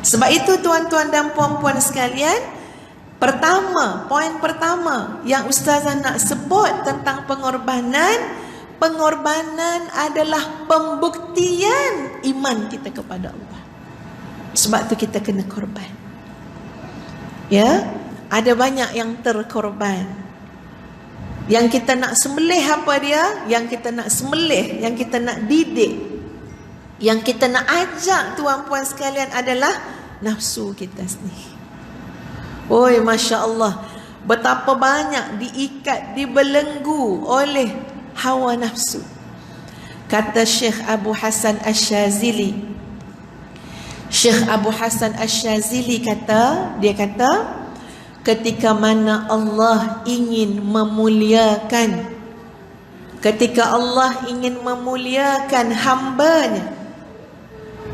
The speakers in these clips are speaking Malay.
Sebab itu tuan-tuan dan puan-puan sekalian, poin pertama yang ustazah nak sebut tentang pengorbanan adalah pembuktian iman kita kepada Allah. Sebab tu kita kena korban. Ya, ada banyak yang terkorban. Yang kita nak sembelih apa dia? Yang kita nak sembelih, yang kita nak didik, yang kita nak ajak tuan-puan sekalian adalah nafsu kita sendiri. Oi, Masya Allah, betapa banyak diikat, dibelenggu oleh hawa nafsu. Kata Syekh Abu Hasan Asyazili, Syekh Abu Hasan Asyazili kata, ketika mana Allah ingin memuliakan, ketika Allah ingin memuliakan hambanya,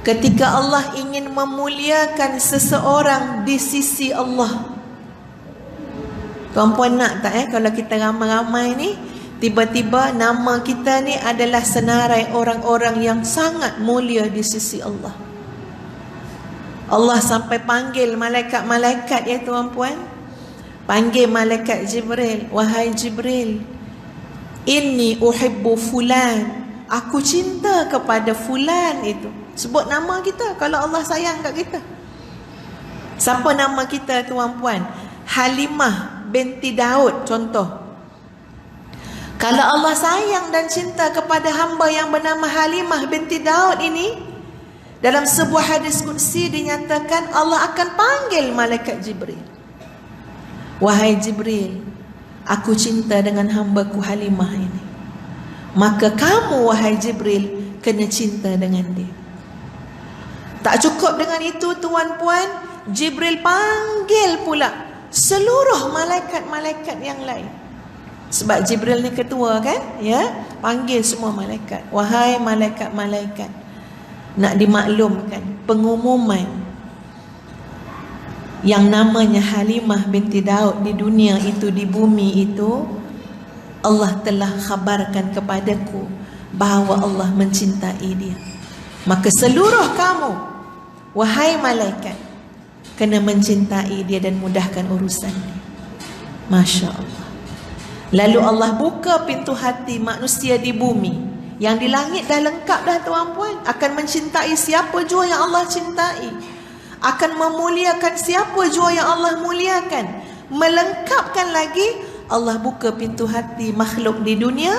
ketika Allah ingin memuliakan seseorang di sisi Allah. Tuan-puan nak tak kalau kita ramai-ramai ni, tiba-tiba nama kita ni adalah senarai orang-orang yang sangat mulia di sisi Allah. Allah sampai panggil malaikat-malaikat ya tuan-puan. Panggil malaikat Jibril, wahai Jibril, inni uhibbu fulan, aku cinta kepada fulan itu. Sebut nama kita kalau Allah sayang kat kita. Siapa nama kita tuan-puan? Halimah binti Daud contoh. Kalau Allah sayang dan cinta kepada hamba yang bernama Halimah binti Daud ini, dalam sebuah hadis qudsi dinyatakan Allah akan panggil malaikat Jibril. Wahai Jibril, aku cinta dengan hambaku Halimah ini. Maka kamu wahai Jibril kena cinta dengan dia. Tak cukup dengan itu tuan-puan, Jibril panggil pula seluruh malaikat-malaikat yang lain. Sebab Jibril ni ketua kan, ya, panggil semua malaikat. Wahai malaikat-malaikat, nak dimaklumkan pengumuman yang namanya Halimah binti Daud di dunia itu, di bumi itu, Allah telah khabarkan kepadaku bahawa Allah mencintai dia. Maka seluruh kamu, wahai malaikat, kena mencintai dia dan mudahkan urusan dia. Masya Allah. Lalu Allah buka pintu hati manusia di bumi. Yang di langit dah lengkap dah tuan-puan, akan mencintai siapa jua yang Allah cintai, akan memuliakan siapa jua yang Allah muliakan. Melengkapkan lagi, Allah buka pintu hati makhluk di dunia,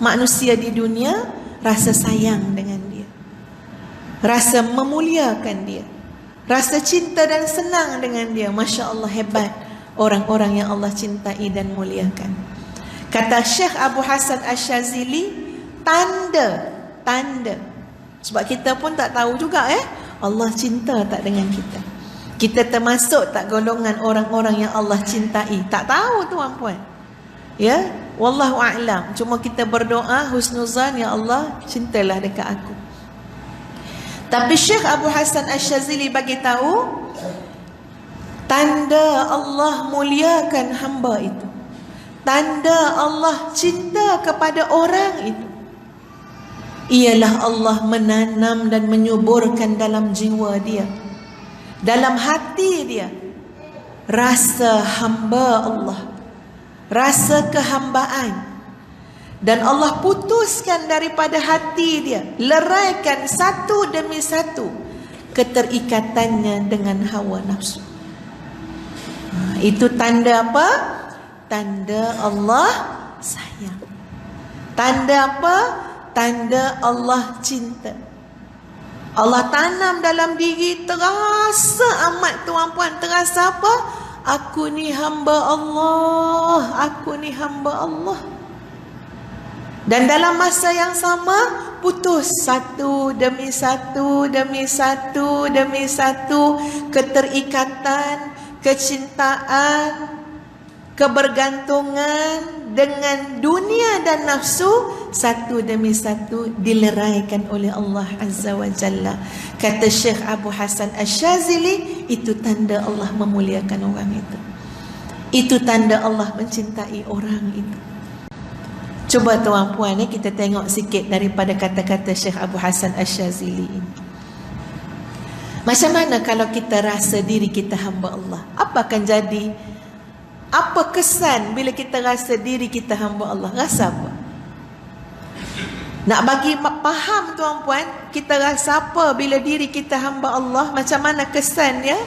manusia di dunia, rasa sayang dengan dia, rasa memuliakan dia, rasa cinta dan senang dengan dia. Masya Allah, hebat orang-orang yang Allah cintai dan muliakan. Kata Syekh Abu Hasan Asyazili, tanda. Sebab kita pun tak tahu juga Allah cinta tak dengan kita. Kita termasuk tak golongan orang-orang yang Allah cintai? Tak tahu tuan-puan. Ya, wallahu a'lam. Cuma kita berdoa husnuzan, ya Allah cintalah dekat aku. Tapi Syekh Abu Hasan Asyazili bagi tahu, tanda Allah muliakan hamba itu, tanda Allah cinta kepada orang itu, ialah Allah menanam dan menyuburkan dalam jiwa dia, dalam hati dia, rasa hamba Allah, rasa kehambaan. Dan Allah putuskan daripada hati dia, leraikan satu demi satu keterikatannya dengan hawa nafsu. Itu tanda apa? Tanda Allah sayang. Tanda apa? Tanda Allah cinta. Allah tanam dalam diri, terasa amat tuan-puan, terasa apa? Aku ni hamba Allah, aku ni hamba Allah. Dan dalam masa yang sama, putus satu demi satu demi satu demi satu keterikatan, kecintaan, kebergantungan dengan dunia dan nafsu, satu demi satu dileraikan oleh Allah Azza wa Jalla. Kata Syekh Abu Hasan Asyazili, itu tanda Allah memuliakan orang itu. Itu tanda Allah mencintai orang itu. Cuba tuan-puan kita tengok sikit daripada kata-kata Syekh Abu Hasan Asyazili ini. Macam mana kalau kita rasa diri kita hamba Allah? Apa akan jadi? Apa kesan bila kita rasa diri kita hamba Allah? Rasa apa? Nak bagi faham tuan-puan, kita rasa apa bila diri kita hamba Allah? Macam mana kesan dia?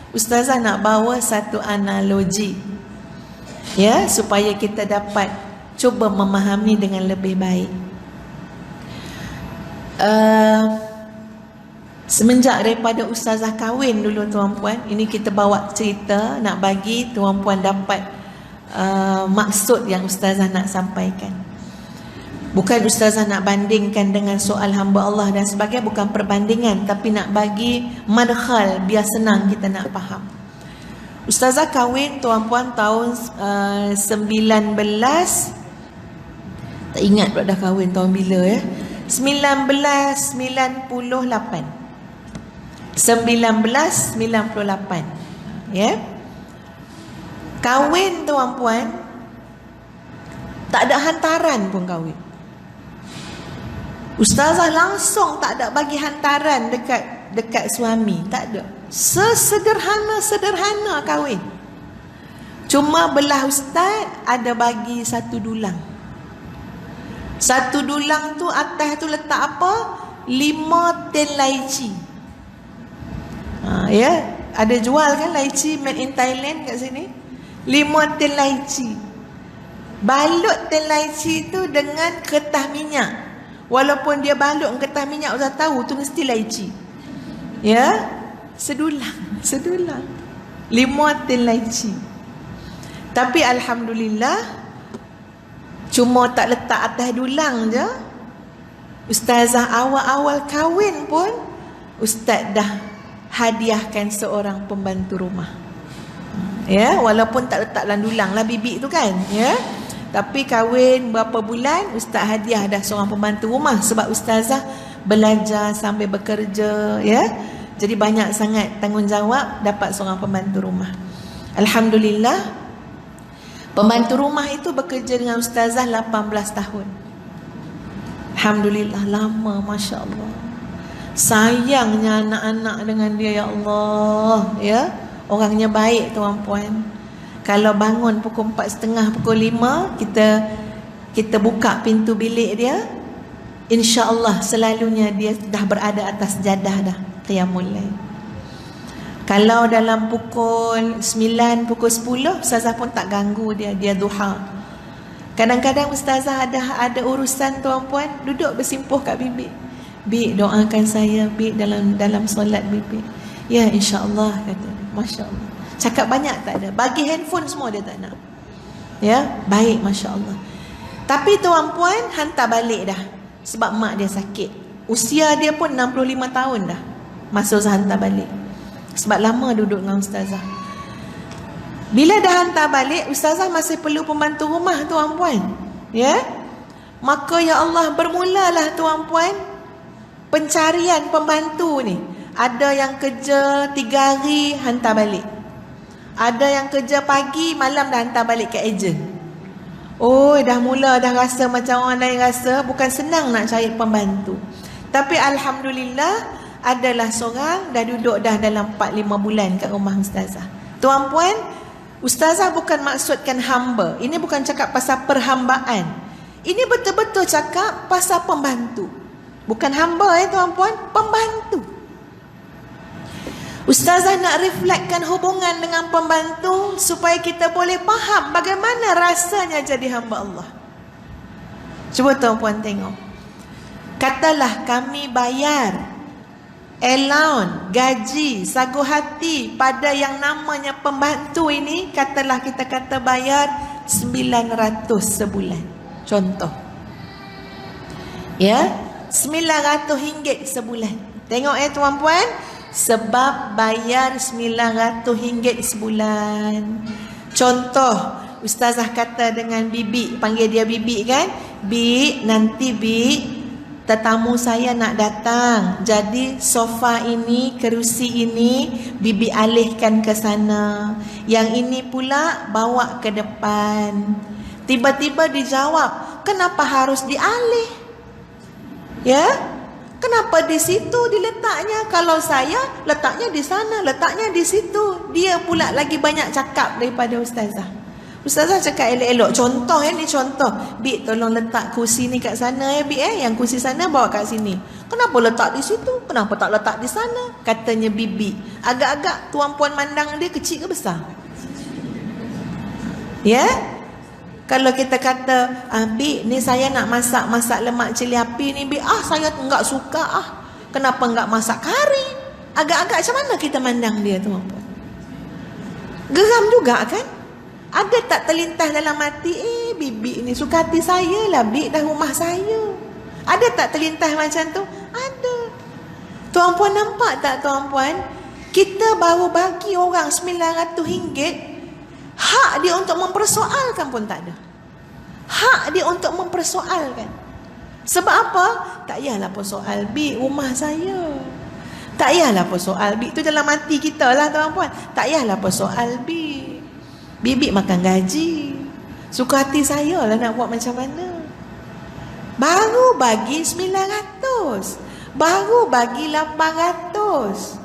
Ustazah nak bawa satu analogi, ya, supaya kita dapat cuba memahami dengan lebih baik. Semenjak daripada ustazah kahwin dulu tuan-puan, ini kita bawa cerita nak bagi tuan-puan dapat maksud yang ustazah nak sampaikan. Bukan ustazah nak bandingkan dengan soal hamba Allah dan sebagainya, bukan perbandingan, tapi nak bagi madkhal biar senang kita nak faham. Ustazah kahwin tuan-puan tahun 19, tak ingat dah kahwin tahun bila ya, 1998, ya. Kahwin tuan-puan, tak ada hantaran pun kahwin. Ustazah langsung tak ada bagi hantaran dekat suami, tak ada. Sesederhana kahwin. Cuma belah ustaz ada bagi satu dulang. Satu dulang tu atas tu letak apa? 5 tin laici. Ya, ada jual kan laici made in Thailand kat sini. 5 tin laici. Balut tin laici tu dengan kertas minyak. Walaupun dia balut dengan kertas minyak, ustaz tahu tu mesti laici. Ya, sedulang 5 tin laici. Tapi alhamdulillah, cuma tak letak atas dulang je. Ustazah awal-awal kahwin pun ustaz dah hadiahkan seorang pembantu rumah. Ya, walaupun tak letak dalam dulang lah bibik tu kan, ya. Tapi kahwin berapa bulan, ustaz hadiah dah seorang pembantu rumah sebab ustazah belajar sambil bekerja, ya. Jadi banyak sangat tanggungjawab, dapat seorang pembantu rumah. Alhamdulillah, pembantu rumah itu bekerja dengan ustazah 18 tahun. Alhamdulillah, lama, Masya Allah. Sayangnya anak-anak dengan dia, ya Allah, ya. Orangnya baik tuan-puan. Kalau bangun pukul 4.30, pukul 5, kita buka pintu bilik dia, insya-Allah selalunya dia dah berada atas jadah dah qiyamul lail. Kalau dalam pukul 9, pukul 10, ustazah pun tak ganggu dia duha. Kadang-kadang ustazah ada urusan tuan-puan, duduk bersimpuh kat bibi. Bi, doakan saya bi dalam solat bibi. Ya, insya-Allah, kata. Masya-Allah. Cakap banyak tak ada. Bagi handphone semua dia tak nak. Ya, baik, Masya-Allah. Tapi tuan-puan hantar balik dah. Sebab mak dia sakit. Usia dia pun 65 tahun dah. Masa ustazah hantar balik. Sebab lama duduk dengan ustazah. Bila dah hantar balik, ustazah masih perlu pembantu rumah tuan-puan. Ya. Maka ya Allah, bermulalah tuan-puan pencarian pembantu ni. Ada yang kerja 3 hari hantar balik. Ada yang kerja pagi, malam dah hantar balik ke ejen. Oh, dah mula dah rasa macam orang lain rasa, bukan senang nak cari pembantu. Tapi alhamdulillah, adalah seorang dah duduk dah dalam 4-5 bulan kat rumah ustazah. Tuan-puan, ustazah bukan maksudkan hamba. Ini bukan cakap pasal perhambaan. Ini betul-betul cakap pasal pembantu. Bukan hamba tuan-puan, pembantu. Ustazah nak reflektkan hubungan dengan pembantu supaya kita boleh faham bagaimana rasanya jadi hamba Allah. Cuba tuan-puan tengok. Katalah kami bayar allowance, gaji, sagu hati pada yang namanya pembantu ini, katalah kita kata bayar 900 sebulan. Contoh. Ya, RM900 sebulan. Tengok tuan-puan, sebab bayar RM900 sebulan. Contoh, ustazah kata dengan bibi, panggil dia bibi kan? Bi, nanti bi, tetamu saya nak datang. Jadi sofa ini, kerusi ini bibi alihkan ke sana. Yang ini pula bawa ke depan. Tiba-tiba dijawab, kenapa harus dialih? Ya? Kenapa di situ diletaknya? Kalau saya letaknya di sana, letaknya di situ. Dia pula lagi banyak cakap daripada ustazah. Ustazah cakap elok-elok. Contoh ni contoh. Bik tolong letak kursi ni kat sana ya Bik Yang kursi sana bawa kat sini. Kenapa letak di situ? Kenapa tak letak di sana? Katanya bibi. Agak-agak tuan puan mandang dia kecil ke besar? Ya? Kalau kita kata, Bik ni saya nak masak lemak cili api ni Bik. Saya enggak suka Kenapa enggak masak kari? Agak-agak macam mana kita mandang dia tuan puan? Geram juga kan? Ada tak terlintas dalam hati, bibi ni suka hati saya lah, Bik dah rumah saya. Ada tak terlintas macam tu? Ada. Tuan puan nampak tak tuan puan? Kita baru bagi orang RM900, hak dia untuk mempersoalkan pun tak ada. Hak dia untuk mempersoalkan. Sebab apa? Tak payahlah persoal, Bik rumah saya. Tak payahlah persoal, Bik tu dalam hati kita lah tuan puan. Tak payahlah persoal, Bik. Bibi makan gaji. Suka hati saya lah nak buat macam mana. Baru bagi 900, baru bagi 800.